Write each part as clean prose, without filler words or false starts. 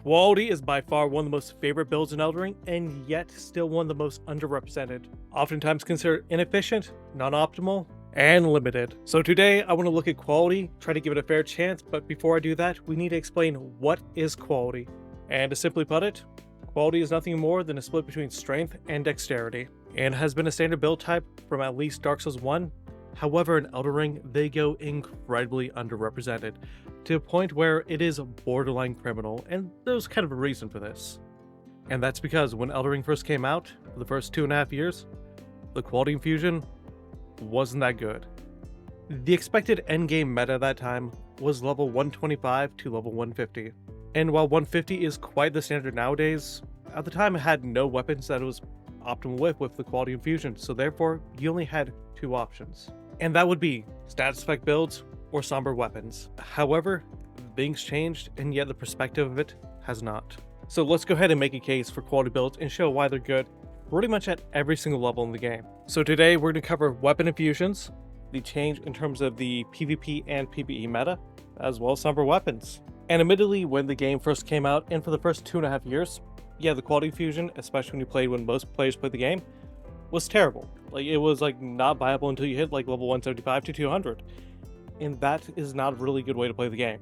Quality is by far one of the most favorite builds in Elden Ring, and yet still one of the most underrepresented. Oftentimes considered inefficient, non-optimal, and limited. So today I want to look at quality, try to give it a fair chance, but before I do that, we need to explain what is quality. And to simply put it, quality is nothing more than a split between strength and dexterity, and has been a standard build type from at least Dark Souls 1. However, in Elden Ring, they go incredibly underrepresented, to a point where it is borderline criminal, and there's kind of a reason for this. And that's because when Elden Ring first came out, for the first 2.5 years, the quality infusion wasn't that good. The expected endgame meta at that time was level 125 to level 150. And while 150 is quite the standard nowadays, at the time it had no weapons that it was optimal with the quality infusion, so therefore you only had two options. And that would be status effect builds or somber weapons. However, things changed, and yet the perspective of it has not. So let's go ahead and make a case for quality builds and show why they're good pretty much at every single level in the game. So today we're going to cover weapon infusions, the change in terms of the PvP and PvE meta, as well as somber weapons. And admittedly, when the game first came out, and for the first 2.5 years, yeah, the quality infusion, especially when you played when most players played the game, was terrible. Like, it was like not viable until you hit like level 175 to 200. And that is not a really good way to play the game.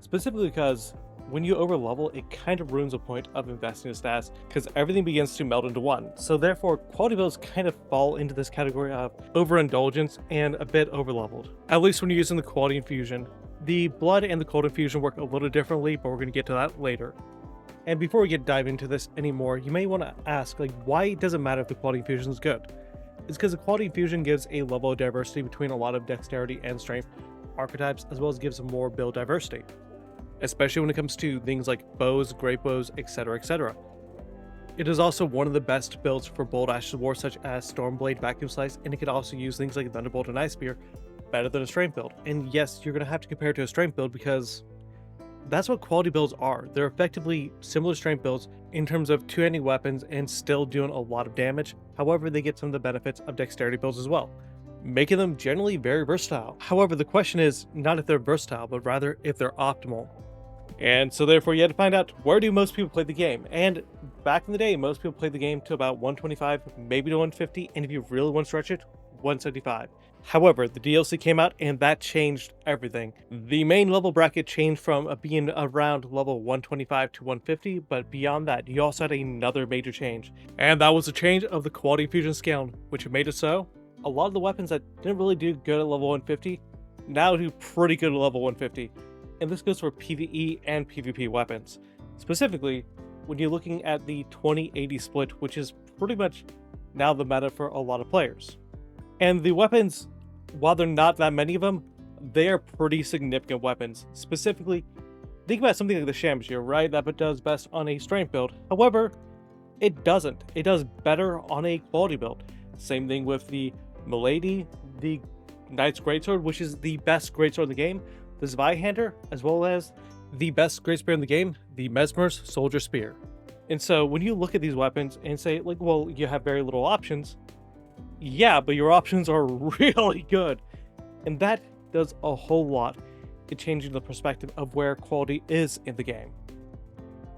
Specifically because when you overlevel, it kind of ruins the point of investing in stats, because everything begins to meld into one. So therefore, quality builds kind of fall into this category of overindulgence and a bit overleveled. At least when you're using the quality infusion. The blood and the cold infusion work a little differently, but we're going to get to that later. And before we dive into this anymore, you may want to ask, like, why does it matter if the quality infusion is good? It's because the quality infusion gives a level of diversity between a lot of dexterity and strength archetypes, as well as gives more build diversity, especially when it comes to things like bows, great bows, etc., etc. It is also one of the best builds for bold Ashes of War, such as Stormblade, Vacuum Slice, and it could also use things like Thunderbolt and Ice Spear better than a strength build. And yes, you're going to have to compare it to a strength build, because that's what quality builds are. They're effectively similar strength builds in terms of two-handing weapons and still doing a lot of damage. However, they get some of the benefits of dexterity builds as well, making them generally very versatile. However, the question is not if they're versatile, but rather if they're optimal. And so therefore you had to find out, where do most people play the game? And back in the day, most people played the game to about 125, maybe to 150, and if you really want to stretch it, 175. However, the DLC came out and that changed everything. The main level bracket changed from being around level 125 to 150, but beyond that, you also had another major change. And that was the change of the quality infusion scale, which made it so a lot of the weapons that didn't really do good at level 150 now do pretty good at level 150. And this goes for PvE and PvP weapons. Specifically, when you're looking at the 20-80 split, which is pretty much now the meta for a lot of players. And the weapons, while there are not that many of them, they are pretty significant weapons. Specifically, think about something like the Shamshir, right? That does best on a strength build. However, it doesn't. It does better on a quality build. Same thing with the Milady, the Knight's Greatsword, which is the best greatsword in the game, the Zweihander, as well as the best great spear in the game, the Mesmer's Soldier Spear. And so when you look at these weapons and say, like, well, you have very little options, yeah, but your options are really good. And that does a whole lot in changing the perspective of where quality is in the game.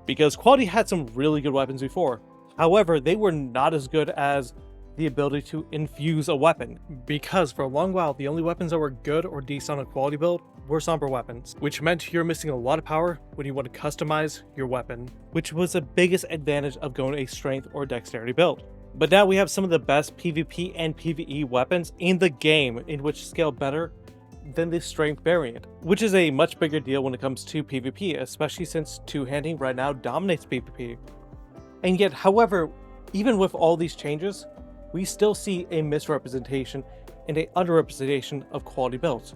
Because quality had some really good weapons before. However, they were not as good as the ability to infuse a weapon. Because for a long while, the only weapons that were good or decent on a quality build were somber weapons, which meant you're missing a lot of power when you want to customize your weapon, which was the biggest advantage of going a strength or dexterity build. But now we have some of the best PvP and PvE weapons in the game, in which scale better than the strength variant, which is a much bigger deal when it comes to PvP, especially since two-handing right now dominates PvP. And yet, however, even with all these changes, we still see a misrepresentation and a underrepresentation of quality builds.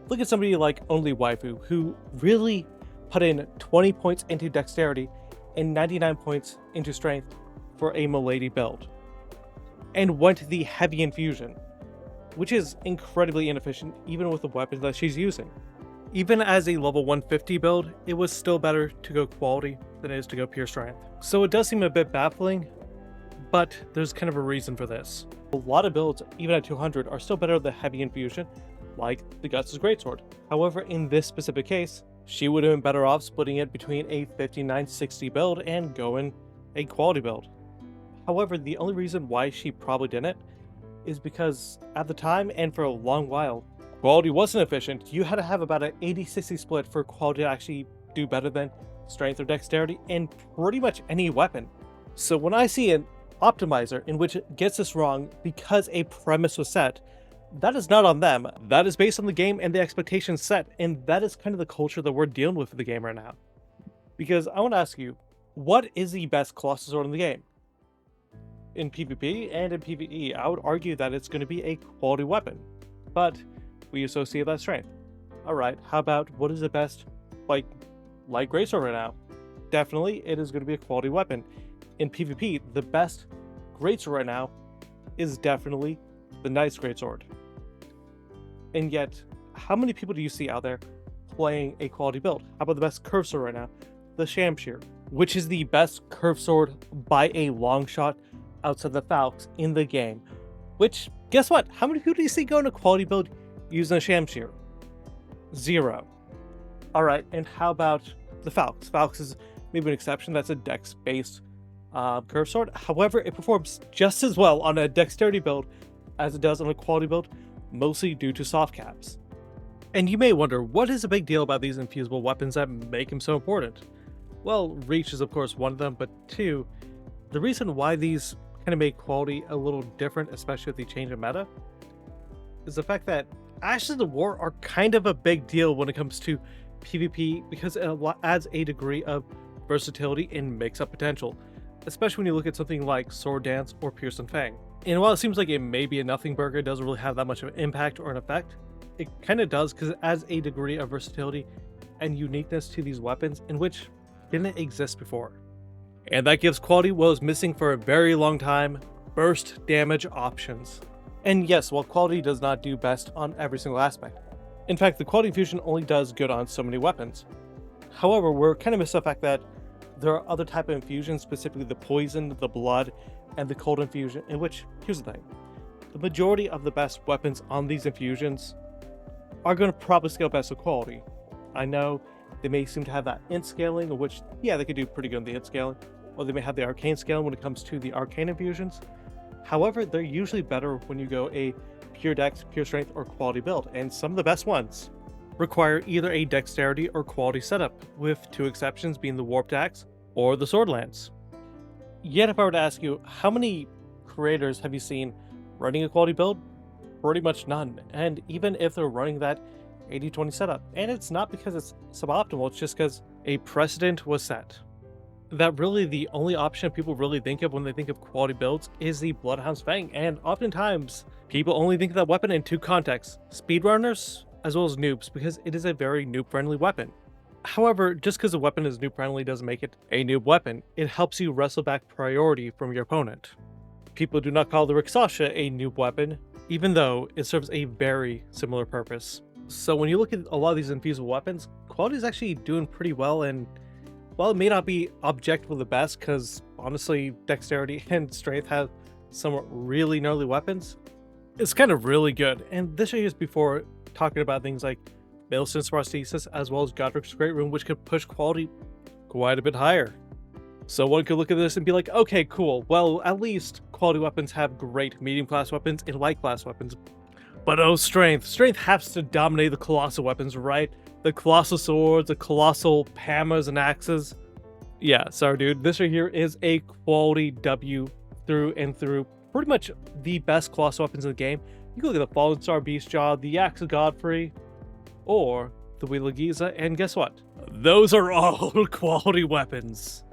Look at somebody like Only Waifu, who really put in 20 points into dexterity and 99 points into strength for a Milady build, and went the heavy infusion, which is incredibly inefficient even with the weapons that she's using. Even as a level 150 build, it was still better to go quality than it is to go pure strength. So it does seem a bit baffling, but there's kind of a reason for this. A lot of builds, even at 200, are still better than the heavy infusion, like the Guts' Greatsword. However, in this specific case, She would have been better off splitting it between a 5960 build and going a quality build. However, the only reason why she probably didn't is because at the time and for a long while, quality wasn't efficient. You had to have about an 80-60 split for quality to actually do better than strength or dexterity in pretty much any weapon. So when I see an optimizer in which it gets this wrong because a premise was set, that is not on them. That is based on the game and the expectations set, and that is kind of the culture that we're dealing with the game right now. Because I want to ask you, what is the best Colossus sword in the game? In PvP and in PvE, I would argue that it's going to be a quality weapon, but we associate that strength. Alright, how about what is the best, light greatsword right now? Definitely, it is going to be a quality weapon. In PvP, the best greatsword right now is definitely the Knight's Greatsword. And yet, how many people do you see out there playing a quality build? How about the best curved sword right now? The Shamshir, which is the best curved sword by a long shot outside the Falx in the game. Which, guess what? How many people do you see going to quality build using a Shamshir? 0. Alright, and how about the Falx? Falx is maybe an exception. That's a dex-based curved sword. However, it performs just as well on a dexterity build as it does on a quality build, mostly due to soft caps. And you may wonder, what is the big deal about these infusible weapons that make them so important? Well, reach is of course one of them, but 2, the reason why these kind of make quality a little different, especially with the change of meta, is the fact that Ashes of War are kind of a big deal when it comes to PvP because it adds a degree of versatility and mix-up potential, especially when you look at something like Sword Dance or Pierce and Fang. And while it seems like it may be a nothing burger, it doesn't really have that much of an impact or an effect, it kind of does because it adds a degree of versatility and uniqueness to these weapons in which didn't exist before. And that gives quality what was missing for a very long time: burst damage options. And yes, while quality does not do best on every single aspect, in fact the quality infusion only does good on so many weapons. However, we're kind of missing the fact that there are other type of infusions, specifically the poison, the blood, and the cold infusion, in which, here's the thing, the majority of the best weapons on these infusions are going to probably scale best with quality. I know they may seem to have that int scaling, which, yeah, they could do pretty good on the int scaling, or they may have the arcane scaling when it comes to the arcane infusions. However, they're usually better when you go a pure dex, pure strength, or quality build, and some of the best ones require either a dexterity or quality setup, with 2 exceptions being the warped axe or the sword lance. Yet if I were to ask you, how many creators have you seen running a quality build? Pretty much none. And even if they're running that 80-20 setup, and it's not because it's suboptimal, it's just because a precedent was set. That really the only option people really think of when they think of quality builds is the Bloodhound's Fang, and oftentimes people only think of that weapon in 2 contexts: speedrunners as well as noobs, because it is a very noob-friendly weapon. However, just because a weapon is noob-friendly doesn't make it a noob weapon. It helps you wrestle back priority from your opponent. People do not call the Rixasha a noob weapon, even though it serves a very similar purpose. So when you look at a lot of these infusible weapons, quality is actually doing pretty well, and while it may not be objectively the best, because honestly dexterity and strength have some really gnarly weapons, it's kind of really good. And this is before talking about things like Millicent's Prosthesis as well as Godric's Great Rune, which could push quality quite a bit higher. So one could look at this and be like, okay, cool, well, at least quality weapons have great medium class weapons and light class weapons. But oh, strength. Strength has to dominate the colossal weapons, right? The colossal swords, the colossal hammers and axes. Yeah, sorry dude, this right here is a quality W through and through. Pretty much the best colossal weapons in the game. You can look at the Fallen Star Beastjaw, the Axe of Godfrey, or the Wheel of Giza, and guess what? Those are all quality weapons.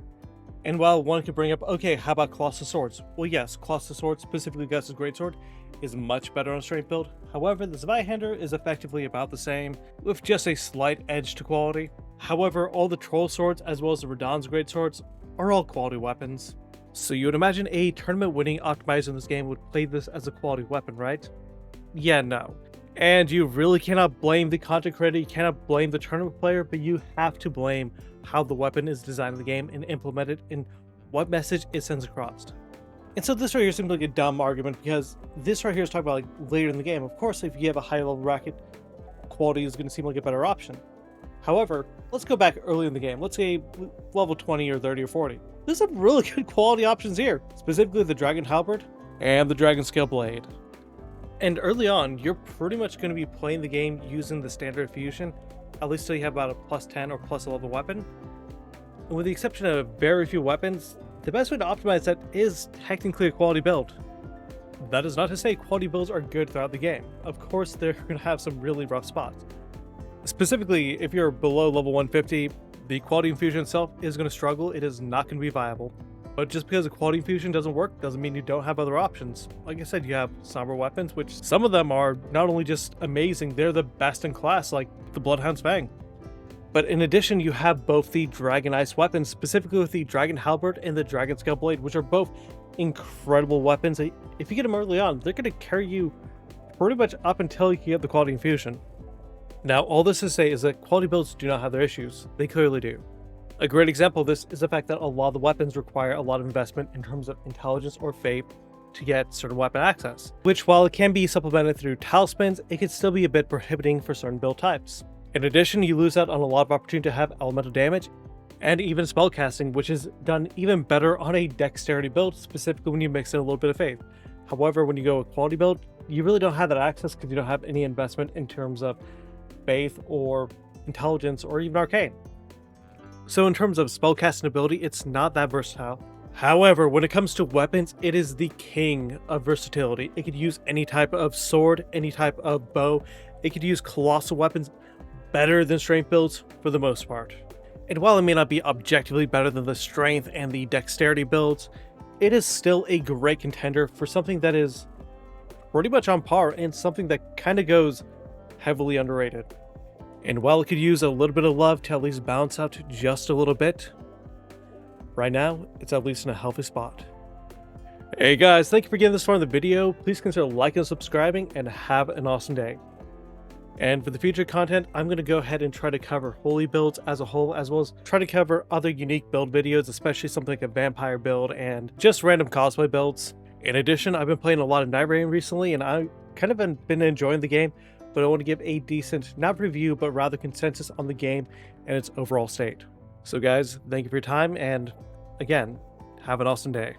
And while one could bring up, okay, how about Colossal Swords? Well, yes, Colossal Swords, specifically Gus's Greatsword, is much better on a strength build. However, the Zweihander is effectively about the same, with just a slight edge to quality. However, all the Troll Swords, as well as the Radahn's Greatswords, are all quality weapons. So you would imagine a tournament-winning optimizer in this game would play this as a quality weapon, right? Yeah, no. And you really cannot blame the content creator, you cannot blame the tournament player, but you have to blame how the weapon is designed in the game and implemented and what message it sends across. And so this right here seems like a dumb argument, because this right here is talking about like later in the game. Of course, if you have a high level bracket, quality is going to seem like a better option. However, let's go back early in the game. Let's say level 20 or 30 or 40. There's some really good quality options here, specifically the Dragon Halberd and the Dragon Scale Blade. And early on, you're pretty much going to be playing the game using the standard fusion, at least till you have about a plus 10 or plus 11 weapon. And with the exception of very few weapons, the best way to optimize that is technically a quality build. That is not to say quality builds are good throughout the game. Of course, they're going to have some really rough spots. Specifically, if you're below level 150, the quality infusion itself is going to struggle. It is not going to be viable. But just because a quality infusion doesn't work doesn't mean you don't have other options. Like I said, you have somber weapons, which some of them are not only just amazing, they're the best in class, like the Bloodhound's Fang. But in addition, you have both the Dragon Ice weapons, specifically with the Dragon Halberd and the Dragon Scale Blade, which are both incredible weapons. If you get them early on, they're going to carry you pretty much up until you get the quality infusion. Now, all this to say is that quality builds do not have their issues. They clearly do. A great example of this is the fact that a lot of the weapons require a lot of investment in terms of intelligence or fate to get certain weapon access, which while it can be supplemented through talismans, it can still be a bit prohibiting for certain build types. In addition, you lose out on a lot of opportunity to have elemental damage and even spellcasting, which is done even better on a dexterity build, specifically when you mix in a little bit of faith. However, when you go with quality build, you really don't have that access because you don't have any investment in terms of faith or intelligence or even arcane. So in terms of spellcasting ability, it's not that versatile. However, when it comes to weapons, it is the king of versatility. It could use any type of sword, any type of bow. It could use colossal weapons better than strength builds for the most part. And while it may not be objectively better than the strength and the dexterity builds, it is still a great contender for something that is pretty much on par and something that kind of goes heavily underrated. And while it could use a little bit of love to at least balance out just a little bit, right now, it's at least in a healthy spot. Hey guys, thank you for getting this far in the video. Please consider liking and subscribing, and have an awesome day. And for the future content, I'm going to go ahead and try to cover holy builds as a whole, as well as try to cover other unique build videos, especially something like a vampire build and just random cosplay builds. In addition, I've been playing a lot of Night Rain recently, and I've kind of been enjoying the game, but I want to give a decent, not review, but rather consensus on the game and its overall state. So guys, thank you for your time, and again, have an awesome day.